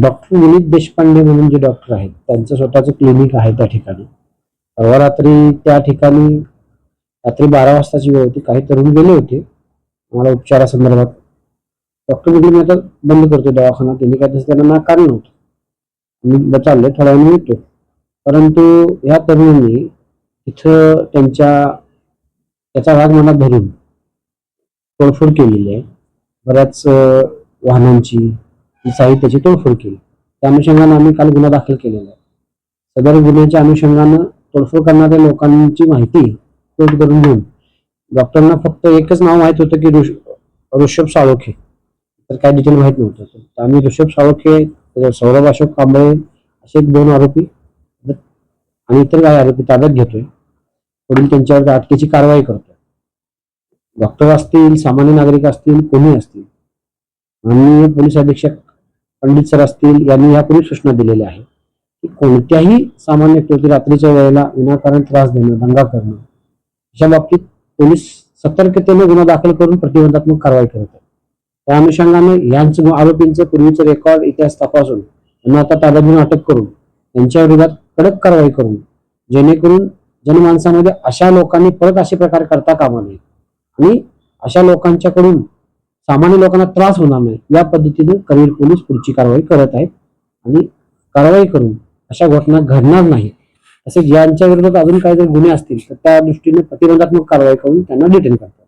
Doctor Vineet Deshpande म्हणून जे doctor आहेत त्यांचं स्वतःचं क्लिनिक आहे त्या ठिकाणी. परवा रात्री त्या ठिकाणी रात्री 12 वाजताची वेळ होती. काही तरुण गेले होते मला उपचारासंदर्भात. डॉक्टर म्हटले मी आता बंद करतो दवाखाना. त्यांनी काय तसं त्यांना नाकार नव्हतं. मी चाललोय थोड्या वेळाने येतो. परंतु ह्या तरुणांनी तिथं त्याचा राग मनात धरून तोडफोड केलेली आहे. बऱ्याच वाहनांची साहित्याची तोडफोड केली. त्या अनुषंगाने आम्ही काल गुन्हा दाखल केलेला आहे. सदर गुन्ह्याच्या अनुषंगानं तोडफोड करणाऱ्या लोकांची माहिती नोट करून घेऊन डॉक्टरांना फक्त एकच नाव माहित होतं की ऋषभ साळोखे. तर काय डिटेल माहित नव्हतं. तर आम्ही ऋषभ साळोखे, सौरभ अशोक कांबळे असे 2 आरोपी आणि इतर काही आरोपी ताब्यात घेतोय. पुढील त्यांच्यावर अटकेची कारवाई करतोय. डॉक्टर असतील, सामान्य नागरिक असतील, कोणी असतील, माननीय पोलीस अधीक्षक पंडित सर असतील यांनी यापूर्वी सूचना दिलेल्या आहे की कोणत्याही सामान्य व्यक्ती रात्रीच्या वेळेला विनाकारण त्रास देणं, दंगा करणं अशा बाबतीत पोलीस सतर्कतेने गुन्हा दाखल करून प्रतिबंधात्मक कारवाई करत आहेत. त्या अनुषंगाने यांचं आरोपींचं पूर्वीचं रेकॉर्ड इतिहास तपासून त्यांना आता ताब्यात घेऊन अटक करून त्यांच्या विरोधात कडक कारवाई करून जेणेकरून जनमानसामध्ये अशा लोकांनी परत असे प्रकार करता कामा नये आणि अशा लोकांच्याकडून सामान्य लोकांना त्रास होणार नाही या पद्धतीने करवीर पोलीस पुढची कारवाई करत आहेत आणि कारवाई करून अशा घटना घडणार नाही. तसेच ज्यांच्या विरोधात अजून काही जर गुन्हे असतील तर त्या दृष्टीने प्रतिबंधात्मक कारवाई करून त्यांना डिटेन करतात.